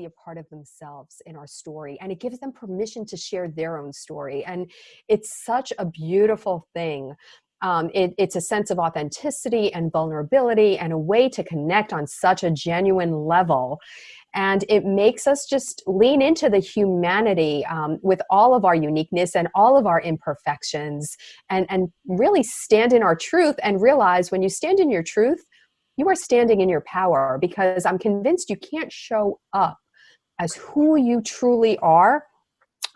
see a part of themselves in our story, and it gives them permission to share their own story. And it's such a beautiful thing. It's a sense of authenticity and vulnerability and a way to connect on such a genuine level. And it makes us just lean into the humanity with all of our uniqueness and all of our imperfections, and really stand in our truth and realize when you stand in your truth, you are standing in your power, because I'm convinced you can't show up as who you truly are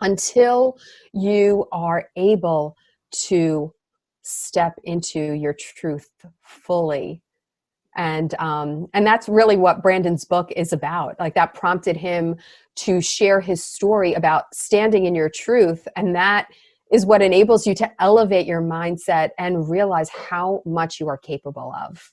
until you are able to step into your truth fully. And that's really what Brandon's book is about. Like, that prompted him to share his story about standing in your truth. And that is what enables you to elevate your mindset and realize how much you are capable of.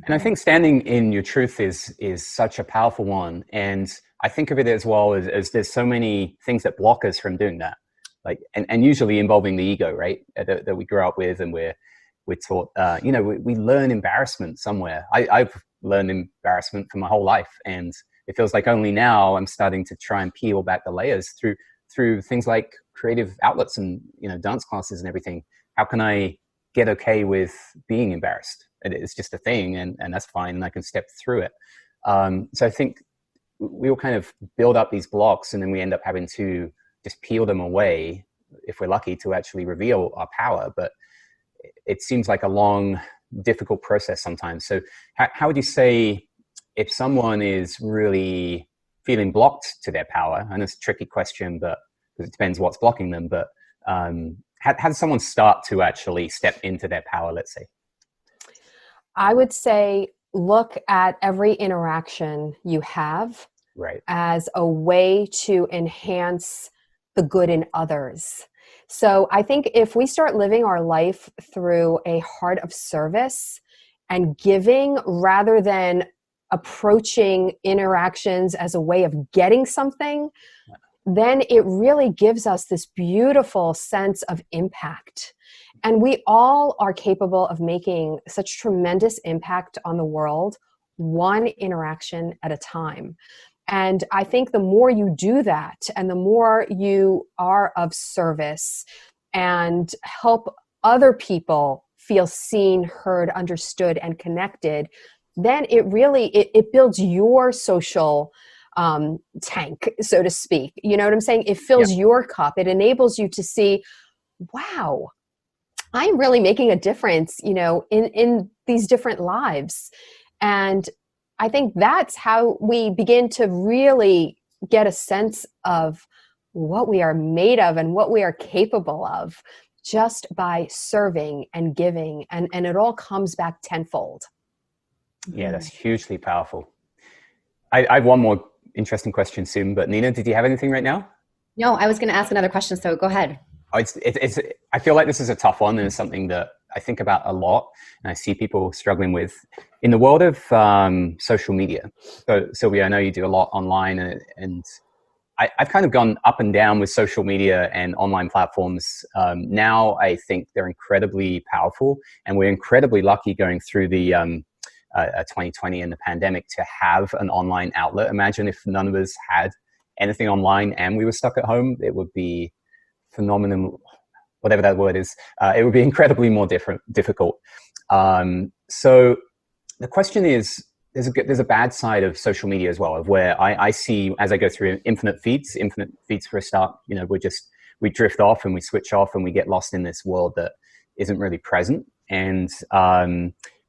And I think standing in your truth is such a powerful one. And I think of it as well as there's so many things that block us from doing that. Like, and usually involving the ego, right? That we grow up with, and we're taught, we learn embarrassment somewhere. I've learned embarrassment for my whole life. And it feels like only now I'm starting to try and peel back the layers through things like creative outlets and, dance classes and everything. How can I get okay with being embarrassed? It's just a thing, and that's fine, and I can step through it. So I think we all kind of build up these blocks, and then we end up having to just peel them away, if we're lucky, to actually reveal our power. But it seems like a long, difficult process sometimes. So how would you say, if someone is really feeling blocked to their power, and it's a tricky question, but because it depends what's blocking them, but how does someone start to actually step into their power, let's say? I would say look at every interaction you have as a way to enhance the good in others. So I think if we start living our life through a heart of service and giving, rather than approaching interactions as a way of getting something, then it really gives us this beautiful sense of impact. And we all are capable of making such tremendous impact on the world, one interaction at a time. And I think the more you do that, and the more you are of service and help other people feel seen, heard, understood, and connected, then it really, it builds your social tank, so to speak. You know what I'm saying? It fills your cup. It enables you to see, wow, I'm really making a difference, in these different lives. And I think that's how we begin to really get a sense of what we are made of and what we are capable of, just by serving and giving. And it all comes back tenfold. Yeah, that's hugely powerful. I have one more interesting question soon, but Nina, did you have anything right now? No, I was going to ask another question, so go ahead. I feel like this is a tough one, and it's something that I think about a lot, and I see people struggling with in the world of social media. So Sylvia, I know you do a lot online, and I've kind of gone up and down with social media and online platforms. Now I think they're incredibly powerful, and we're incredibly lucky going through the 2020 and the pandemic to have an online outlet. Imagine if none of us had anything online and we were stuck at home, it would be phenomenal, whatever that word is. It would be incredibly more difficult. So the question is, there's a bad side of social media as well, of where I see, as I go through infinite feeds for a start, we drift off and we switch off and we get lost in this world that isn't really present. And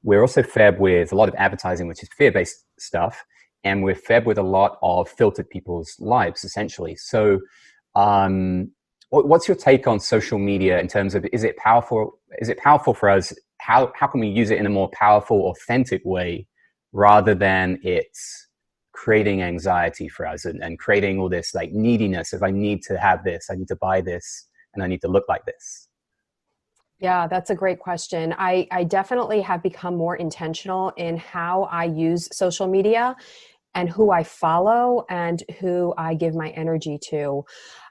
we're also fed with a lot of advertising, which is fear-based stuff. And we're fed with a lot of filtered people's lives, essentially. So what's your take on social media in terms of, is it powerful for us? How can we use it in a more powerful, authentic way, rather than it's creating anxiety for us and creating all this like neediness of, I need to have this, I need to buy this, and I need to look like this? Yeah, that's a great question. I definitely have become more intentional in how I use social media and who I follow and who I give my energy to.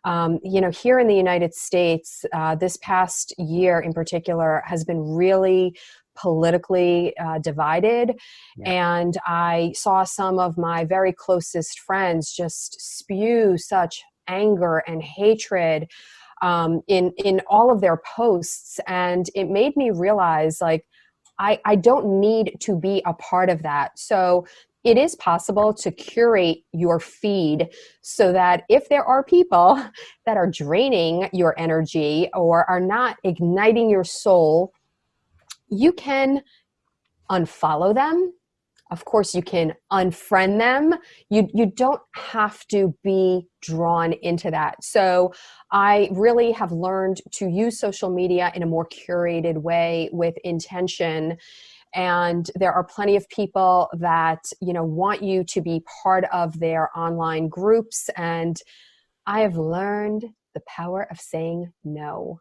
Here in the United States, this past year in particular has been really politically divided. Yeah. And I saw some of my very closest friends just spew such anger and hatred in all of their posts. And it made me realize, like, I don't need to be a part of that. So it is possible to curate your feed so that if there are people that are draining your energy or are not igniting your soul, you can unfollow them. Of course, you can unfriend them. You don't have to be drawn into that. So I really have learned to use social media in a more curated way with intention. And there are plenty of people that, want you to be part of their online groups. And I have learned the power of saying no.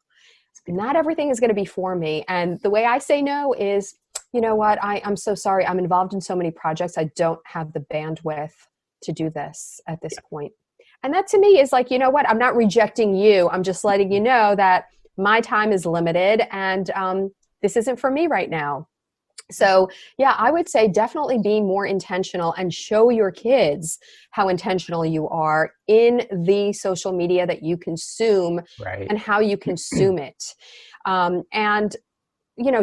Not everything is going to be for me. And the way I say no is, you know what, I'm so sorry. I'm involved in so many projects. I don't have the bandwidth to do this at this point. And that to me is like, you know what, I'm not rejecting you. I'm just letting you know that my time is limited and this isn't for me right now. So yeah, I would say definitely be more intentional and show your kids how intentional you are in the social media that you consume and how you consume it. And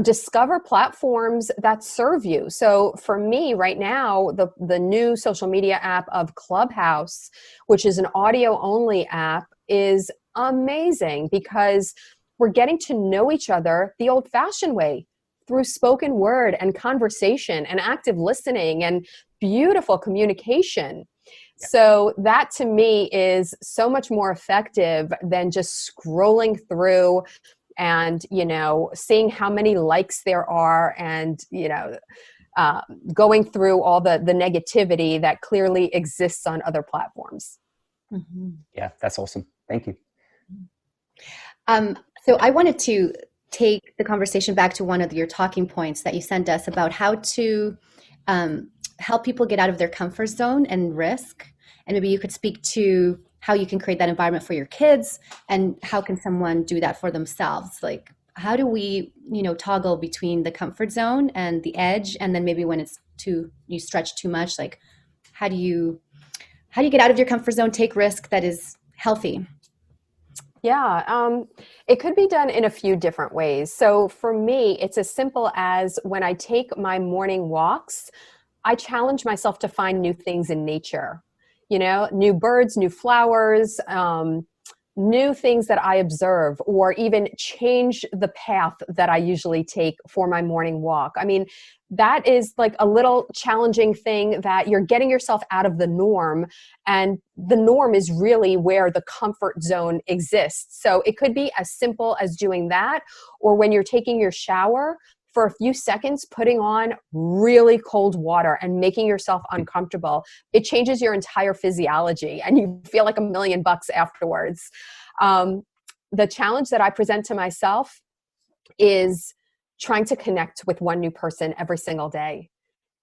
discover platforms that serve you. So for me right now, the new social media app of Clubhouse, which is an audio only app, is amazing because we're getting to know each other the old fashioned way through spoken word and conversation and active listening and beautiful communication. Yeah. So that to me is so much more effective than just scrolling through and, seeing how many likes there are and, going through all the negativity that clearly exists on other platforms. Mm-hmm. Yeah, that's awesome. Thank you. So I wanted to take the conversation back to one of your talking points that you sent us about how to help people get out of their comfort zone and risk. And maybe you could speak to how you can create that environment for your kids and how can someone do that for themselves? Like, how do we, toggle between the comfort zone and the edge? And then maybe when it's you stretch too much, like, how do you get out of your comfort zone, take risk that is healthy? Yeah, it could be done in a few different ways. So for me, it's as simple as when I take my morning walks, I challenge myself to find new things in nature, new birds, new flowers, new things that I observe, or even change the path that I usually take for my morning walk. I mean, that is like a little challenging thing that you're getting yourself out of the norm. And the norm is really where the comfort zone exists. So it could be as simple as doing that, or when you're taking your shower, for a few seconds, putting on really cold water and making yourself uncomfortable. It changes your entire physiology and you feel like $1 million afterwards. The challenge that I present to myself is trying to connect with one new person every single day.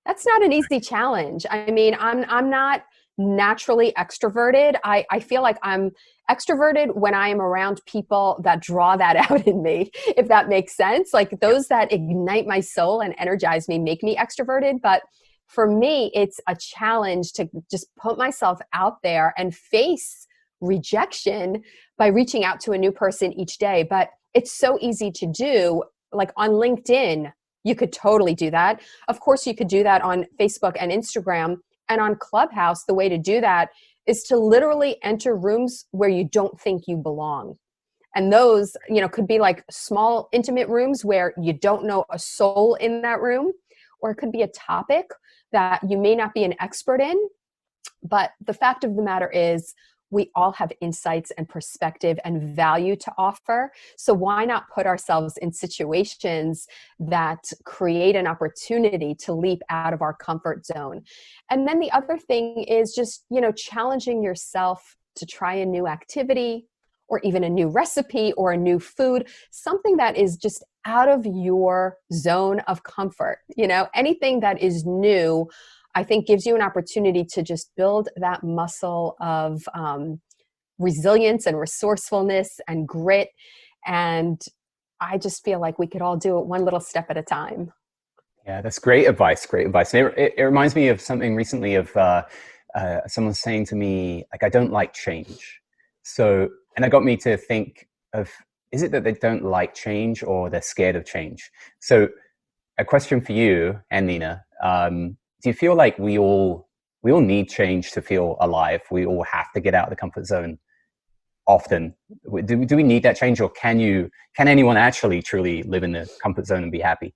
That's not an easy challenge. I mean, I'm not naturally extroverted. I feel like I'm extroverted when I am around people that draw that out in me, if that makes sense. Like those that ignite my soul and energize me make me extroverted. But for me, it's a challenge to just put myself out there and face rejection by reaching out to a new person each day. But it's so easy to do. Like on LinkedIn, you could totally do that. Of course, you could do that on Facebook and Instagram. And on Clubhouse, the way to do that is to literally enter rooms where you don't think you belong. And those, could be like small, intimate rooms where you don't know a soul in that room, or it could be a topic that you may not be an expert in. But the fact of the matter is, we all have insights and perspective and value to offer. So why not put ourselves in situations that create an opportunity to leap out of our comfort zone? And then the other thing is just, challenging yourself to try a new activity or even a new recipe or a new food, something that is just out of your zone of comfort. Anything that is new, I think gives you an opportunity to just build that muscle of resilience and resourcefulness and grit. And I just feel like we could all do it one little step at a time. Yeah, that's great advice. Great advice. And it reminds me of something recently of someone saying to me, like, I don't like change. So, and that got me to think of, is it that they don't like change or they're scared of change? So a question for you and Nina, do you feel like we all need change to feel alive? We all have to get out of the comfort zone often. Do we need that change, or can anyone actually truly live in the comfort zone and be happy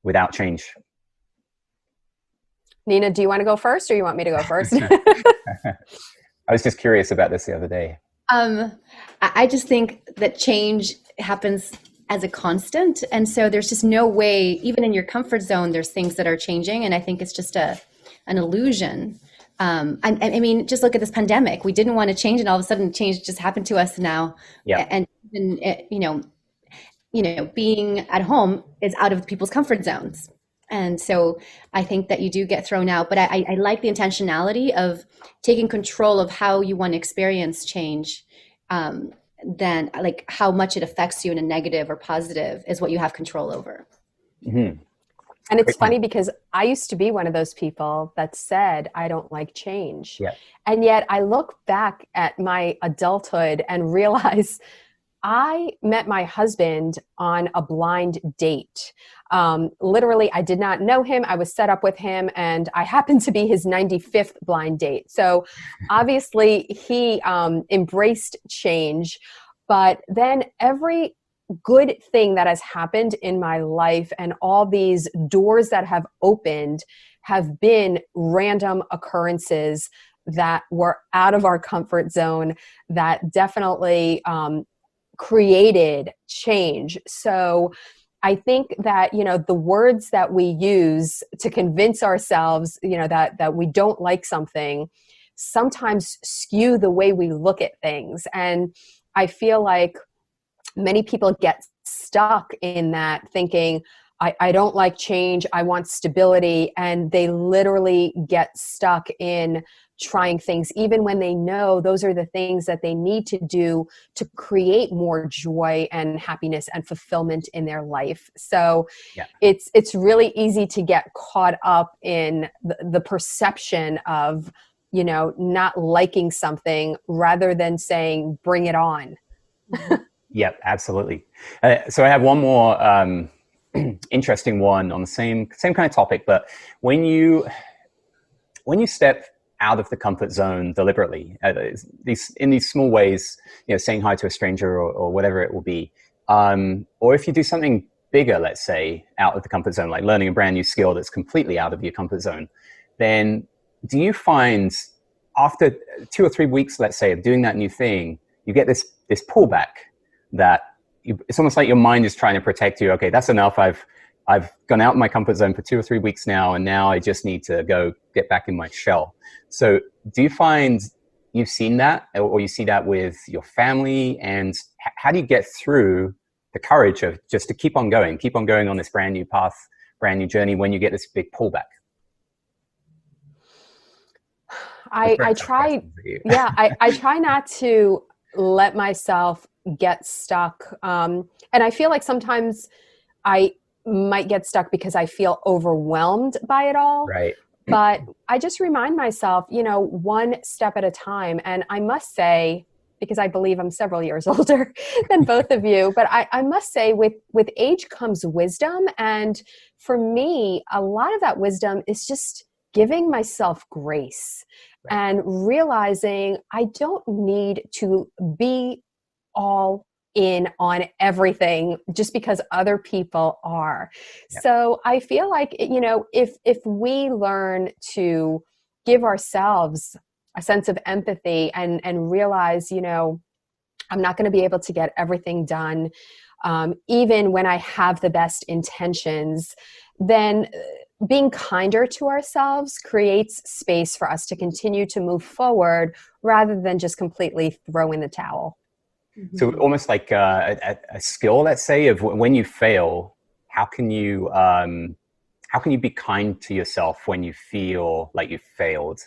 without change? Nina, do you want to go first or you want me to go first? I was just curious about this the other day. I just think that change happens as a constant. And so there's just no way, even in your comfort zone, there's things that are changing. And I think it's just an illusion. I mean, just look at this pandemic. We didn't want to change, and all of a sudden change just happened to us now. Yeah. And being at home is out of people's comfort zones. And so I think that you do get thrown out, but I like the intentionality of taking control of how you want to experience change. Then like how much it affects you in a negative or positive is what you have control over. Mm-hmm. And it's funny because I used to be one of those people that said, I don't like change. Yeah. And yet I look back at my adulthood and realize I met my husband on a blind date. Literally, I did not know him. I was set up with him, and I happened to be his 95th blind date. So obviously he embraced change, but then every good thing that has happened in my life and all these doors that have opened have been random occurrences that were out of our comfort zone that definitely created change. So I think that, the words that we use to convince ourselves, that we don't like something sometimes skew the way we look at things. And I feel like many people get stuck in that thinking, I don't like change, I want stability. And they literally get stuck in trying things, even when they know those are the things that they need to do to create more joy and happiness and fulfillment in their life. So it's really easy to get caught up in the perception of, not liking something rather than saying, bring it on. Yep, absolutely. So I have one more interesting one on the same kind of topic, but when you step out of the comfort zone deliberately, in these small ways, saying hi to a stranger or whatever it will be, or if you do something bigger, let's say, out of the comfort zone, like learning a brand new skill that's completely out of your comfort zone, then do you find after 2 or 3 weeks, let's say, of doing that new thing, you get this pullback that it's almost like your mind is trying to protect you. Okay, that's enough. I've gone out of my comfort zone for 2 or 3 weeks now, and now I just need to go get back in my shell. So do you find you've seen that, or you see that with your family? And how do you get through the courage of just to keep on going on this brand new path, brand new journey when you get this big pullback? I try not to let myself get stuck. And I feel like sometimes I might get stuck because I feel overwhelmed by it all. Right. But I just remind myself, one step at a time. And I must say, because I believe I'm several years older than both of you, but I must say with age comes wisdom. And for me, a lot of that wisdom is just giving myself grace and realizing I don't need to be all in on everything just because other people are. Yeah. So I feel like, if we learn to give ourselves a sense of empathy and realize, I'm not going to be able to get everything done, even when I have the best intentions, then being kinder to ourselves creates space for us to continue to move forward rather than just completely throw in the towel. So almost like a skill, let's say, of when you fail, how can you be kind to yourself when you feel like you've failed?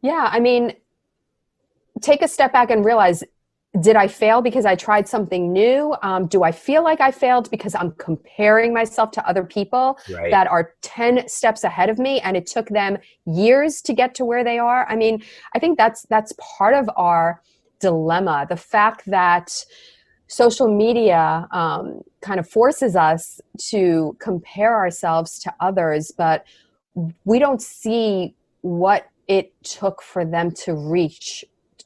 Yeah, I mean, take a step back and realize Did I fail because I tried something new? Do I feel like I failed because I'm comparing myself to other people that are 10 steps ahead of me and it took them years to get to where they are? I mean, I think that's part of our dilemma. The fact that social media kind of forces us to compare ourselves to others, but we don't see what it took for them to reach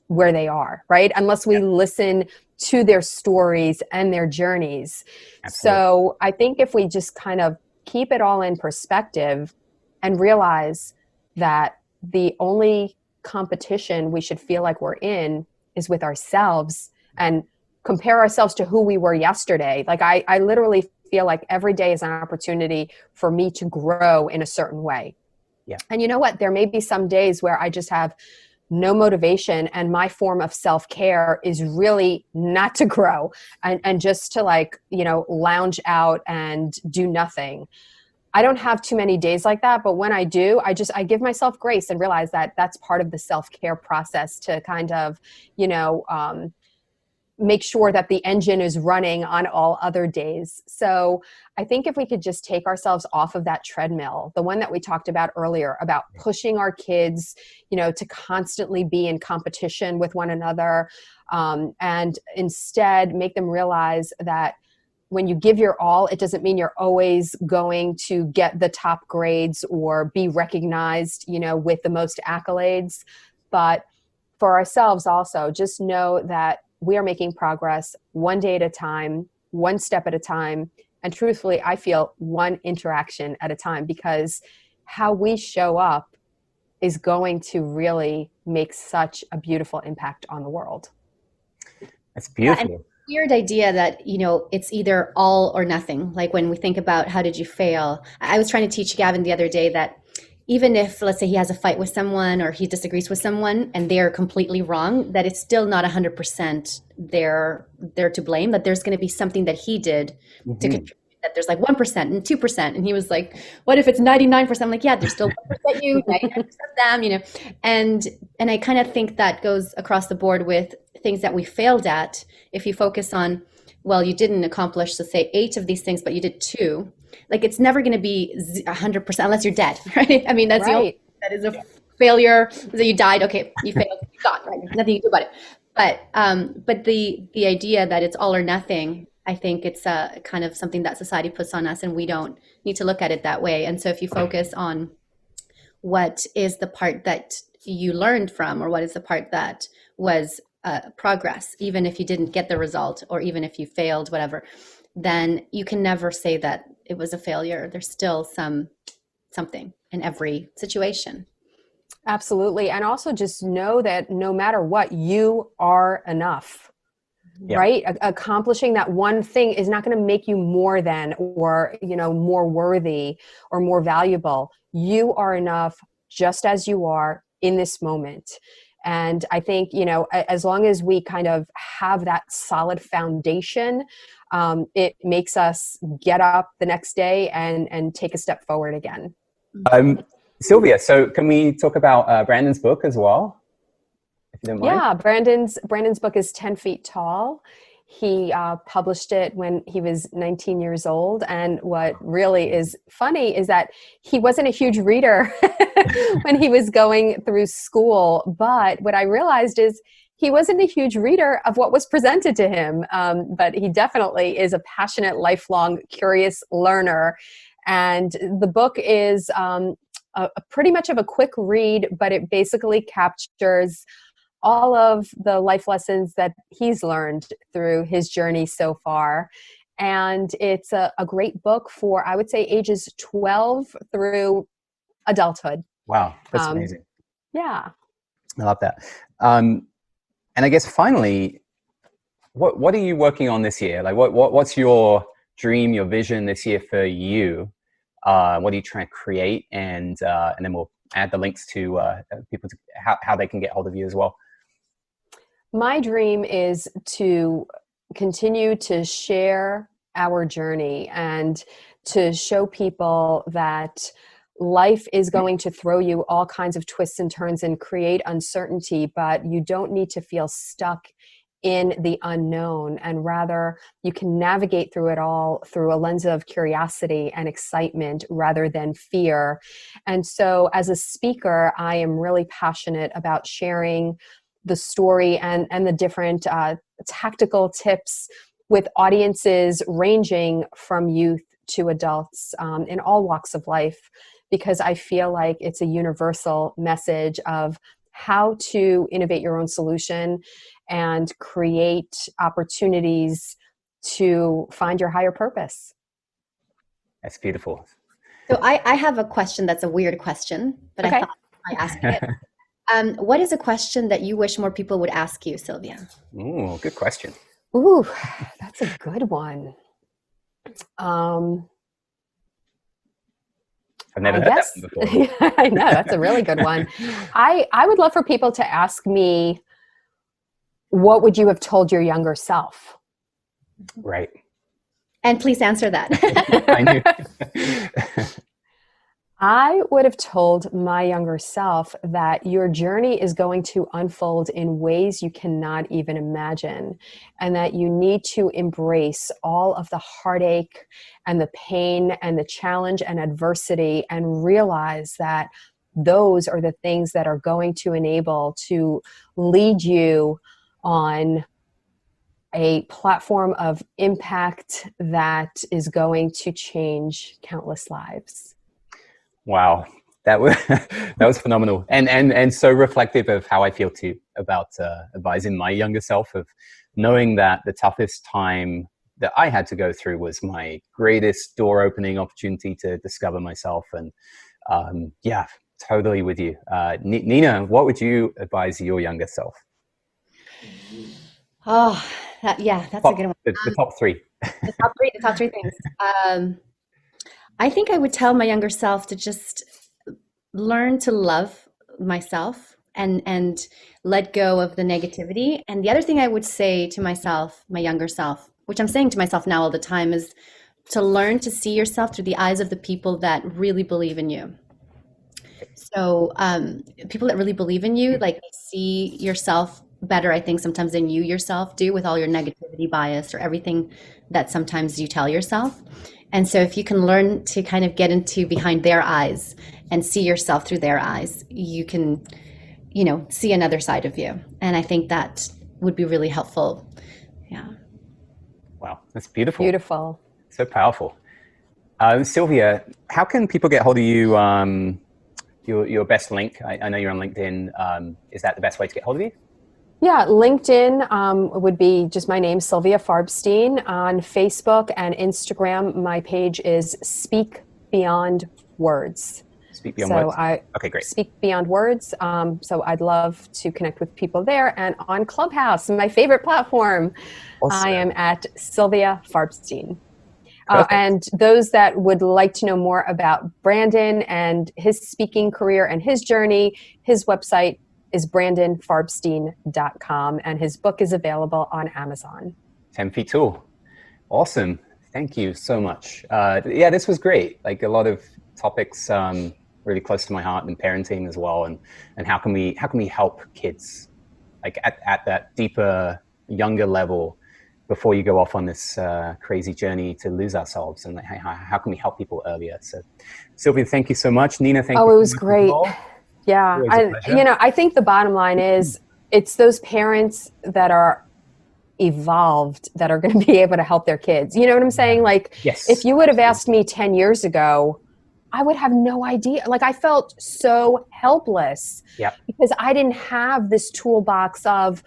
where they are, right? Unless we listen to their stories and their journeys. Absolutely. So I think if we just kind of keep it all in perspective and realize that the only competition we should feel like we're in is with ourselves, and compare ourselves to who we were yesterday. Like I literally feel like every day is an opportunity for me to grow in a certain way. Yeah. And you know what? There may be some days where I just have no motivation, and my form of self-care is really not to grow and just to, like, you know, lounge out and do nothing. I don't have too many days like that, but when I do, I give myself grace and realize that that's part of the self-care process to kind of, you know, make sure that the engine is running on all other days. So I think if we could just take ourselves off of that treadmill, the one that we talked about earlier, about pushing our kids, you know, to constantly be in competition with one another, and instead make them realize that when you give your all, it doesn't mean you're always going to get the top grades or be recognized, you know, with the most accolades. But for ourselves also, just know that we are making progress one day at a time, one step at a time. And truthfully, I feel one interaction at a time, because how we show up is going to really make such a beautiful impact on the world. That's beautiful. Yeah, weird idea that, you know, it's either all or nothing. Like when we think about how did you fail, I was trying to teach Gavin the other day that even if, let's say, he has a fight with someone or he disagrees with someone and they're completely wrong, that it's still not 100% they're to blame, that there's going to be something that he did to contribute, that there's like 1% and 2%. And he was like, what if it's 99%? I'm like, yeah, there's still 1% you, 99% them, you know. And I kind of think that goes across the board with things that we failed at. If you focus on, well, you didn't accomplish, let's say, 8 of these things, but you did 2. Like, it's never going to be 100% unless you're dead, right? I mean, that's right. The only, that is a failure. That you died. Okay, you failed. You got right. There's nothing you do about it. But the idea that it's all or nothing, I think it's kind of something that society puts on us, and we don't need to look at it that way. And so, if you focus on what is the part that you learned from, or what is the part that was progress, even if you didn't get the result, or even if you failed, whatever, then you can never say that it was a failure. There's still something in every situation. Absolutely. And also just know that no matter what, you are enough, right? Accomplishing that one thing is not going to make you more than, or, you know, more worthy or more valuable. You are enough just as you are in this moment. And I think, you know, as long as we kind of have that solid foundation, it makes us get up the next day and take a step forward again. Sylvia, so can we talk about Brandon's book as well, if you don't mind? Yeah, Brandon's book is 10 Feet Tall. He published it when he was 19 years old. And what really is funny is that he wasn't a huge reader when he was going through school. But what I realized is he wasn't a huge reader of what was presented to him. But he definitely is a passionate, lifelong, curious learner. And the book is pretty much of a quick read, but it basically captures all of the life lessons that he's learned through his journey so far. And it's a great book for, I would say, ages 12 through adulthood. Wow, that's amazing. Yeah. I love that. And I guess finally, what are you working on this year? Like what's your dream, your vision this year for you? What are you trying to create? And then we'll add the links to people to how they can get hold of you as well. My dream is to continue to share our journey and to show people that life is going to throw you all kinds of twists and turns and create uncertainty, but you don't need to feel stuck in the unknown, and rather you can navigate through it all through a lens of curiosity and excitement rather than fear. And so as a speaker, I am really passionate about sharing the story and the different tactical tips with audiences ranging from youth to adults in all walks of life, because I feel like it's a universal message of how to innovate your own solution and create opportunities to find your higher purpose. That's beautiful. So I have a question that's a weird question, but Okay. I thought I asked it. What is a question that you wish more people would ask you, Sylvia? Ooh, good question. Ooh, that's a good one. I've never heard that one before. I know, that's a really good one. I would love for people to ask me, what would you have told your younger self? Right. And please answer that. I knew. I would have told my younger self that your journey is going to unfold in ways you cannot even imagine, and that you need to embrace all of the heartache and the pain and the challenge and adversity, and realize that those are the things that are going to enable to lead you on a platform of impact that is going to change countless lives. Wow, that was phenomenal, and so reflective of how I feel too about advising my younger self, of knowing that the toughest time that I had to go through was my greatest door opening opportunity to discover myself. And yeah, totally with you. Nina, what would you advise your younger self? Oh, that's a good one. The top three. The top three things. I think I would tell my younger self to just learn to love myself and let go of the negativity. And the other thing I would say to myself, my younger self, which I'm saying to myself now all the time, is to learn to see yourself through the eyes of the people that really believe in you. So people that really believe in you, like, see yourself better, I think, sometimes than you yourself do, with all your negativity bias or everything that sometimes you tell yourself. And so if you can learn to kind of get into behind their eyes and see yourself through their eyes, you can, see another side of you. And I think that would be really helpful. Yeah. Wow, that's beautiful. Beautiful. So powerful. Sylvia, how can people get hold of you? Your best link. I know you're on LinkedIn. Is that the best way to get hold of you? Yeah, LinkedIn would be just my name, Sylvia Farbstein. On Facebook and Instagram, my page is Speak Beyond Words. Speak Beyond Words? Okay, great. Speak Beyond Words. So I'd love to connect with people there. And on Clubhouse, my favorite platform, awesome. I am at Sylvia Farbstein. And those that would like to know more about Brandon and his speaking career and his journey, his website is brandonfarbstein.com, and his book is available on Amazon. 10 feet tall. Awesome. Thank you so much. Yeah, this was great. Like, a lot of topics really close to my heart, and parenting as well. And how can we help kids, like, at that deeper, younger level, before you go off on this crazy journey to lose ourselves, and how can we help people earlier? So, Sylvia, thank you so much. Nina, thank you. Oh, it was great. Yeah. I think the bottom line is, it's those parents that are evolved that are going to be able to help their kids. You know what I'm saying? Like, yes, if you would have asked me 10 years ago, I would have no idea. Like, I felt so helpless because I didn't have this toolbox of,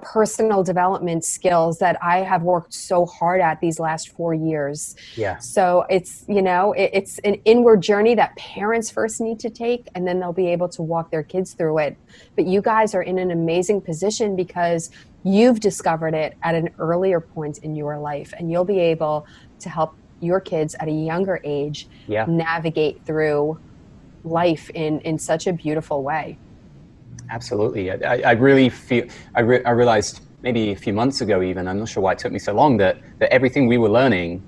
personal development skills that I have worked so hard at these last 4 years. Yeah. So it's, it's an inward journey that parents first need to take, and then they'll be able to walk their kids through it. But you guys are in an amazing position because you've discovered it at an earlier point in your life, and you'll be able to help your kids at a younger age navigate through life in such a beautiful way. Absolutely. I really feel, I realized maybe a few months ago even, I'm not sure why it took me so long, that everything we were learning,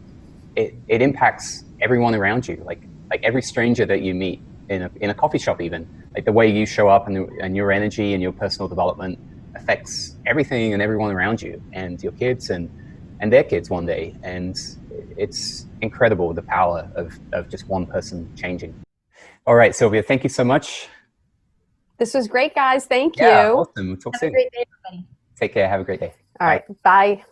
it impacts everyone around you. Like every stranger that you meet in a coffee shop even, like the way you show up and your energy and your personal development affects everything and everyone around you, and your kids and their kids one day. And it's incredible, the power of just one person changing. All right, Sylvia, thank you so much. This was great, guys. Thank Yeah, you. awesome. We'll talk soon. Have a great day, everybody. Take care. Have a great day. All right. Bye.